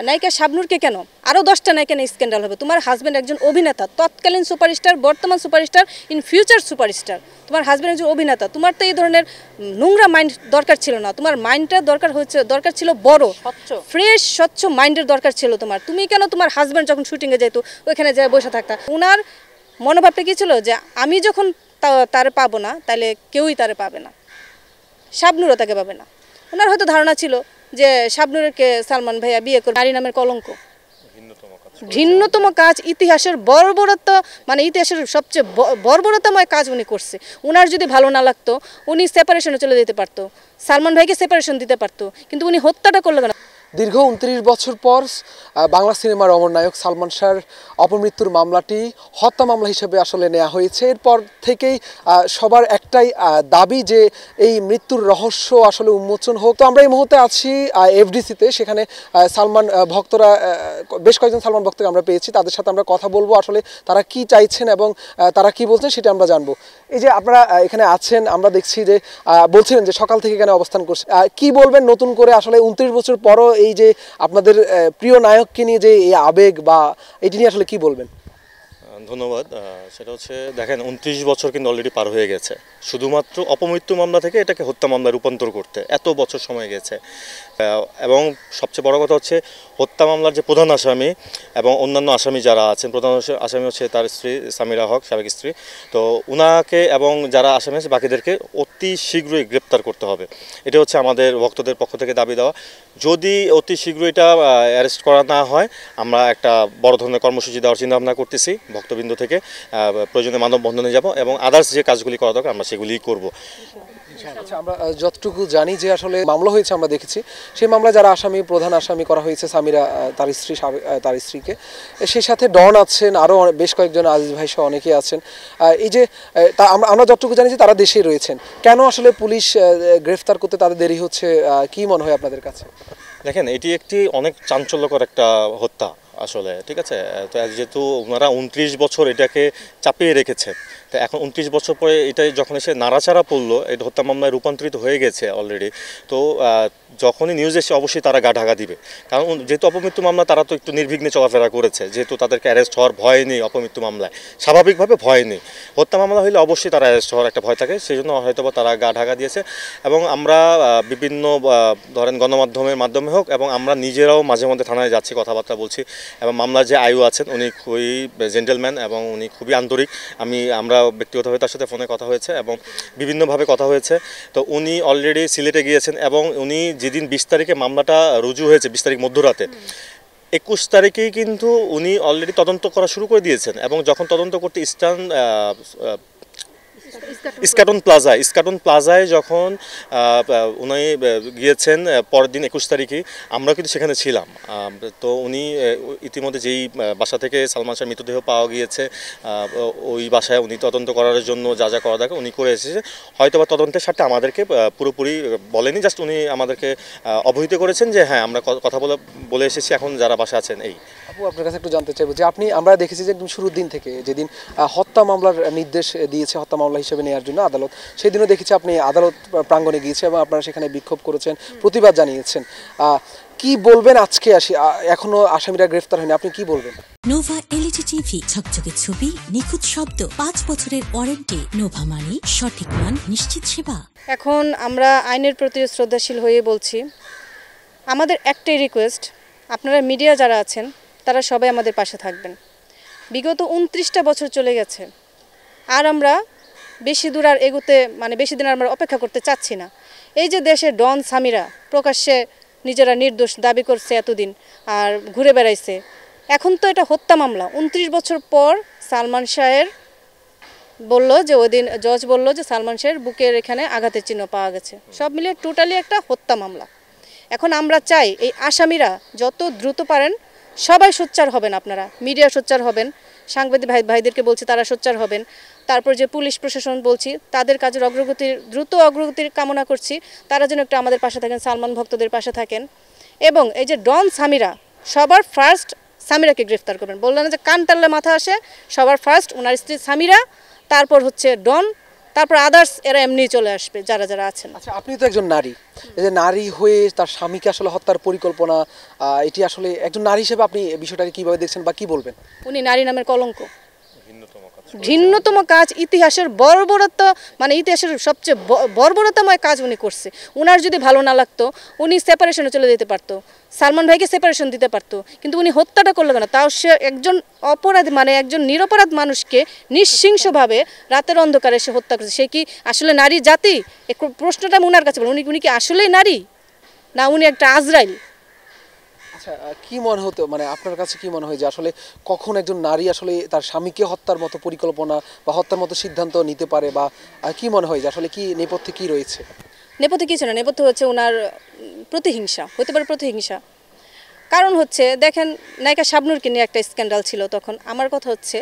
নায়িকা শাবনূরকে কেন আরও 10টা নায়িকা নিয়ে স্ক্যান্ডাল হবে? তোমার হাজব্যান্ড একজন অভিনেতা, তৎকালীন সুপারস্টার, বর্তমান সুপারস্টার, ইন ফিউচার সুপারস্টার। তোমার হাজব্যান্ড একজন অভিনেতা, তোমার তো এই ধরনের নোংরা মাইন্ড দরকার ছিল না। তোমার মাইন্ডটা দরকার ছিল বড়, ফ্রেশ, স্বচ্ছ মাইন্ডের দরকার ছিল তোমার। তুমি কেন তোমার হাজব্যান্ড যখন শুটিংয়ে যেত ওইখানে যায় বসে থাকতা? ওনার মনোভাবটা কী ছিল যে আমি যখন তারে পাবো না তাহলে কেউই তারে পাবে না, শাবনূরও তাকে পাবে না। ওনার হয়তো ধারণা ছিল যে শাবনূরকে সালমান ভাইয়া বিয়ে করে নারী নামের কলঙ্ক, ঘৃণ্যতম কাজ, ইতিহাসের বর্বরতা, মানে ইতিহাসের সবচেয়ে বর্বরতাময় কাজ উনি করছে। ওনার যদি ভালো না লাগতো উনি সেপারেশনে চলে যেতে পারতো, সালমান ভাইকে সেপারেশন দিতে পারতো, কিন্তু উনি হত্যাটা করলো কেন? দীর্ঘ 29 বছর পর বাংলা সিনেমার অমর নায়ক সালমান শাহর অপমৃত্যুর মামলাটি হত্যা মামলা হিসেবে আসলে নেওয়া হয়েছে। এরপর থেকেই সবার একটাই দাবি যে এই মৃত্যুর রহস্য আসলে উন্মোচন হোক। তো আমরা এই মুহূর্তে আছি এফডিসিতে, সেখানে সালমান ভক্তরা, বেশ কয়েকজন সালমান ভক্তকে আমরা পেয়েছি, তাদের সাথে আমরা কথা বলবো, আসলে তারা কি চাইছেন এবং তারা কি বলছেন সেটা আমরা জানবো। এই যে আপনারা এখানে আছেন, আমরা দেখছি যে বলছিলেন যে সকাল থেকে এখানে অবস্থান করছে, কি বলবেন নতুন করে আসলে 29 বছর পরও এই যে আপনাদের প্রিয় নায়ককে নিয়ে যে এই আবেগ বা এটি নিয়ে আসলে কি বলবেন? ধন্যবাদ। সেটা হচ্ছে দেখেন 29 বছর কিন্তু অলরেডি পার হয়ে গেছে, শুধুমাত্র অপমৃত্যু মামলা থেকে এটাকে হত্যা মামলায় রূপান্তর করতে এত বছর সময় গেছে। এবং সবচেয়ে বড় কথা হচ্ছে হত্যা মামলার যে প্রধান আসামি এবং অন্যান্য আসামি যারা আছেন, প্রধান আসামি হচ্ছে তার স্ত্রী সামিরা হক, সাবেক স্ত্রী। তো উনাকে এবং যারা আসামি আছে বাকিদেরকে অতি শীঘ্রই গ্রেপ্তার করতে হবে, এটা হচ্ছে আমাদের ভক্তদের পক্ষ থেকে দাবি দেওয়া। যদি অতি শীঘ্রই এটা অ্যারেস্ট করা না হয় আমরা একটা বড় ধরনের কর্মসূচি দেওয়ার চিন্তাভাবনা করতেছি। ভক্তবৃন্দ থেকে প্রয়োজনে মানববন্ধনে যাব এবং আদার্স যে কাজগুলি করা দরকার আমরা সেগুলিই করব। আচ্ছা, আমরা যতটুকু জানি যে আসলে মামলা হয়েছে, আমরা দেখেছি সেই মামলা যারা আসামি, প্রধান আসামি করা হয়েছে সামিরা, তার স্ত্রীকে, সেই সাথে ডন আছেন, আরও বেশ কয়েকজন, আজিজ ভাই সহ অনেকেই আছেন। এই যে আমরা যতটুকু জানি যে তারা দেশেই রয়েছেন, কেন আসলে পুলিশ গ্রেফতার করতে তাদের দেরি হচ্ছে, কি মনে হয় আপনাদের কাছে? দেখেন এটি একটি অনেক চাঞ্চল্যকর একটা হত্যা আসলে, ঠিক আছে। তো যেহেতু ওনারা 29 বছর এটাকে চাপিয়ে রেখেছে, তো এখন 29 বছর পরে এটাই যখন এসে নাড়াচাড়া পড়লো, এটা হত্যা মামলায় রূপান্তরিত হয়ে গেছে অলরেডি। তো যখনই নিউজ এসে অবশ্যই তারা গা ঢাকা দিবে, কারণ যেহেতু অপমৃত্যু মামলা তারা তো একটু নির্বিঘ্নে চলাফেরা করেছে, যেহেতু তাদেরকে অ্যারেস্ট হওয়ার ভয় নেই অপমৃত্যু মামলায়, স্বাভাবিকভাবে ভয় নেই। হত্যা মামলা হলে অবশ্যই তারা অ্যারেস্ট হওয়ার একটা ভয় থাকে, সেই জন্য হয়তো বা তারা গা ঢাকা দিয়েছে। এবং আমরা বিভিন্ন ধরেন গণমাধ্যমের মাধ্যমে হোক এবং আমরা নিজেরাও মাঝে মধ্যে থানায় যাচ্ছি, কথাবার্তা বলছি, এবং মামলার যে আয়ু আছেন উনি খুবই জেন্টেলম্যান এবং উনি খুবই আন্তরিক। আমরা ব্যক্তিগতভাবে তার সাথে ফোনে কথা হয়েছে এবং বিভিন্নভাবে কথা হয়েছে। তো উনি অলরেডি সিলেটে গিয়েছেন এবং উনি যেদিন 20 তারিখে মামলাটা রুজু হয়েছে, 20 তারিখ মধ্যরাতে, 21 তারিখেই কিন্তু উনি অলরেডি তদন্ত করা শুরু করে দিয়েছেন। এবং যখন তদন্ত করতে ইস্কাটন প্লাজায় যখন উনি গিয়েছেন পরের দিন 21 তারিখেই, আমরা কিন্তু সেখানে ছিলাম। তো উনি ইতিমধ্যে যেই বাসা থেকে সালমান শাহর মৃতদেহ পাওয়া গিয়েছে ওই বাসায় উনি তদন্ত করার জন্য যা যা করা দরকার উনি করে এসেছে। হয়তো বা তদন্তের সাথে আমাদেরকে পুরোপুরি বলেনি, জাস্ট উনি আমাদেরকে অবহিত করেছেন যে হ্যাঁ আমরা কথা বলে এসেছি, এখন যারা বাসা আছেন। এই আপু, আপনার কাছে একটু জানতে চাইবো যে আমরা দেখেছি যে একদম শুরুর দিন থেকে যেদিন হত্যা মামলার নির্দেশ দিয়েছে হত্যা মামলা হিসেবে নেওয়ার জন্য আদালত, সেই দিনও দেখেছি আপনি আদালত প্রাঙ্গণে গিয়েছেন এবং আপনারা সেখানে বিক্ষোভ করেছেন, প্রতিবাদ জানিয়েছেন। কি বলবেন আজকে এখনো আসামিরা গ্রেফতার হয়নি, আপনি কি বলবেন? নোভা এলইডি টিভি, ঝকঝকে ছবি, নিখুঁত শব্দ, 5 বছরের ওয়ারেন্টি। নোভা মানি সঠিক মান, নিশ্চিত সেবা। এখন আমরা আইনের প্রতি শ্রদ্ধাশীল হয়ে বলছি, আমাদের একটাই রিকোয়েস্ট, আপনারা মিডিয়া যারা আছেন তারা সবাই আমাদের পাশে থাকবেন। বিগত 29টা বছর চলে গেছে, আর আমরা বেশি দূর আর এগোতে, মানে বেশি দিন আমরা অপেক্ষা করতে চাচ্ছি না। এই যে দেশে ডন সামিরা প্রকাশ্যে নিজেরা নির্দোষ দাবি করছে এতদিন আর ঘুরে বেড়াইছে, এখন তো এটা হত্যা মামলা। 29 বছর পর সালমান শাহের বললো যে ওই দিন জজ বললো যে সালমান শাহের বুকের এখানে আঘাতের চিহ্ন পাওয়া গেছে, সব মিলিয়ে টোটালি একটা হত্যা মামলা। এখন আমরা চাই এই আসামিরা যত দ্রুত পারেন সবাই সোচ্চার হবেন, আপনারা মিডিয়া সোচ্চার হবেন, সাংবাদিক ভাইদেরকে বলছি তারা সোচ্চার হবেন, তারপর যে পুলিশ প্রশাসন বলছি তাদের কাজের দ্রুত অগ্রগতির কামনা করছি, তারা যেন একটু আমাদের পাশে থাকেন, সালমান ভক্তদের পাশে থাকেন। এবং এই যে ডন সামিরা, সবার ফার্স্ট সামিরাকে গ্রেফতার করবেন। বললেন যে কান টানলে মাথা আসে, সবার ফার্স্ট ওনার স্ত্রী সামিরা, তারপর হচ্ছে ডন, তারপর আদার্স এরা এমনি চলে আসবে যারা যারা আছেন। আচ্ছা, আপনি তো একজন নারী, এই যে নারী হয়ে তার স্বামীকে আসলে হত্যার পরিকল্পনা, এটি আসলে একজন নারী হিসেবে আপনি বিষয়টাকে কিভাবে দেখছেন বা কি বলবেন? উনি নারী নামের কলঙ্ক, ঘৃণ্যতম কাজ, ইতিহাসের বর্বরতা, মানে ইতিহাসের সবচেয়ে বর্বরতাময় কাজ উনি করছে। উনার যদি ভালো না লাগতো উনি সেপারেশনে চলে যেতে পারতো, সালমান ভাইকে সেপারেশন দিতে পারতো, কিন্তু উনি হত্যাটা করলো কেন? তাও সে একজন অপরাধী, মানে একজন নিরপরাধ মানুষকে নৃশংসভাবে রাতের অন্ধকারে সে হত্যা করেছে। সে কি আসলে নারী জাতি? এই প্রশ্নটা আমি উনার কাছে বলি, উনি কি আসলেই নারী, না উনি একটা আজরাইল? আচ্ছা, কি মনে হতো, মানে আপনার কাছে কি মনে হয় যে আসলে কখন একজন নারী আসলে তার স্বামীকে হত্যার মতো পরিকল্পনা বা হত্যার মতো সিদ্ধান্ত নিতে পারে, বা কি মনে হয় যে আসলে কি নেপথ্যে কি রয়েছে? নেপথ্যে কিছু না, নেপথ্যে হচ্ছে ওনার প্রতিহিংসা, হতে পারে প্রতিহিংসা। কারণ হচ্ছে দেখেন, নায়িকা শাবনূরকে নিয়ে একটা স্ক্যান্ডাল ছিল তখন। আমার কথা হচ্ছে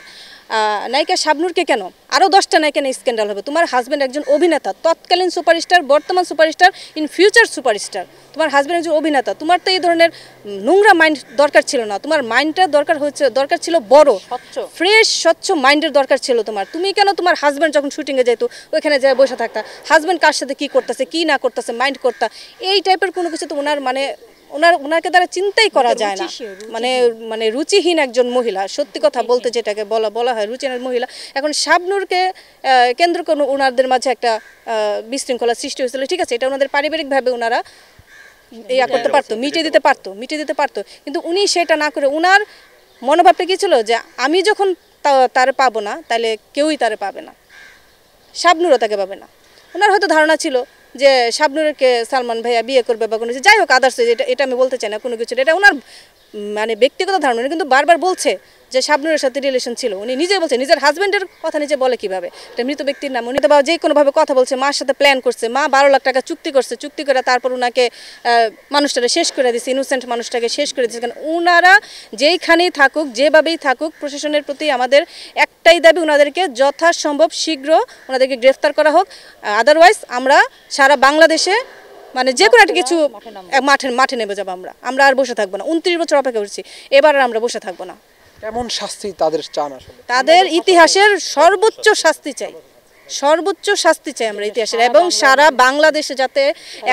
নায়িকা শাবনূরকে কেন, আরও 10টা নায়িকা নিয়ে স্ক্যান্ডাল হবে? তোমার হাজব্যান্ড একজন অভিনেতা, তৎকালীন সুপারস্টার, বর্তমান সুপারস্টার, ইন ফিউচার সুপারস্টার। তোমার হাজব্যান্ড একজন অভিনেতা, তোমার তো এই ধরনের নোংরা মাইন্ড দরকার ছিল না। তোমার মাইন্ডটা দরকার ছিল বড়, ফ্রেশ, স্বচ্ছ মাইন্ডের দরকার ছিল তোমার। তুমি কেন তোমার হাজব্যান্ড যখন শুটিংয়ে যেত ওইখানে যায় বসে থাকতা, হাজব্যান্ড কার সাথে কী করতেছে কী না করতেছে মাইন্ড করতা? এই টাইপের কোনো কিছু তো ওনার ওনাকে দ্বারা চিন্তাই করা যায় না। মানে রুচিহীন একজন মহিলা, সত্যি কথা বলতে যেটাকে বলা হয় রুচিহীন মহিলা। এখন শাবনূরকে কেন্দ্র করে ওনাদের মাঝে একটা বিশৃঙ্খলা সৃষ্টি হয়েছিল, ঠিক আছে, এটা ওনাদের পারিবারিকভাবে ওনারা করতে পারতো, মিটিয়ে দিতে পারতো, কিন্তু উনি সেটা না করে ওনার মনোভাবটা কী ছিল যে আমি যখন তারে পাবো না তাহলে কেউই তারে পাবে না, শাবনূরও তাকে পাবে না। ওনার হয়তো ধারণা ছিল যে শাবনূরকে সালমান ভাইয়া বিয়ে করবে বা কোনো কিছু, যাই হোক আদার্স, এটা আমি বলতে চাই না কোনো কিছু, এটা ওনার মানে ব্যক্তিগত ধারণা। কিন্তু বারবার বলছে যে শাবনূরের সাথে রিলেশন ছিল, উনি নিজে বলছে, নিজের হাজব্যান্ডের কথা নিজে বলে কিভাবে, এটা মৃত ব্যক্তির নাম। উনি তো যে কোনোভাবে কথা বলছে, মার সাথে প্ল্যান করছে, মা 12 লাখ টাকা চুক্তি করছে, চুক্তি করে তারপর ওনাকে মানুষটাকে শেষ করে দিচ্ছে, ইনোসেন্ট মানুষটাকে শেষ করে দিচ্ছে। কারণ ওনারা যেইখানেই থাকুক, যেভাবেই থাকুক, প্রশাসনের প্রতি আমাদের একটাই দাবি, ওনাদেরকে যথাসম্ভব শীঘ্র ওনাদেরকে গ্রেফতার করা হোক। আদারওয়াইজ আমরা সারা বাংলাদেশে মানে যে কোনো একটা কিছু মাঠে নেমে যাবো। আমরা আর বসে থাকবো না। 29 বছর অপেক্ষা করছি, এবার আর আমরা বসে থাকবো না। কেমন শাস্তি তাদের চান আসলে? তাদের ইতিহাসের সর্বোচ্চ শাস্তি চাই, সর্বোচ্চ শাস্তি চাই আমরা ইতিহাসের, এবং সারা বাংলাদেশে যাতে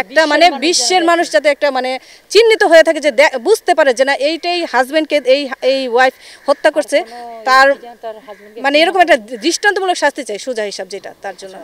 একটা মানে বিশ্বের মানুষ যাতে একটা মানে চিহ্নিত হয়ে থাকে, যে বুঝতে পারে যে না এইটাই হাজব্যান্ডকে এই ওয়াইফ হত্যা করছে, তার মানে এরকম একটা দৃষ্টান্তমূলক শাস্তি চাই, সোজা হিসাব যেটা তার জন্য।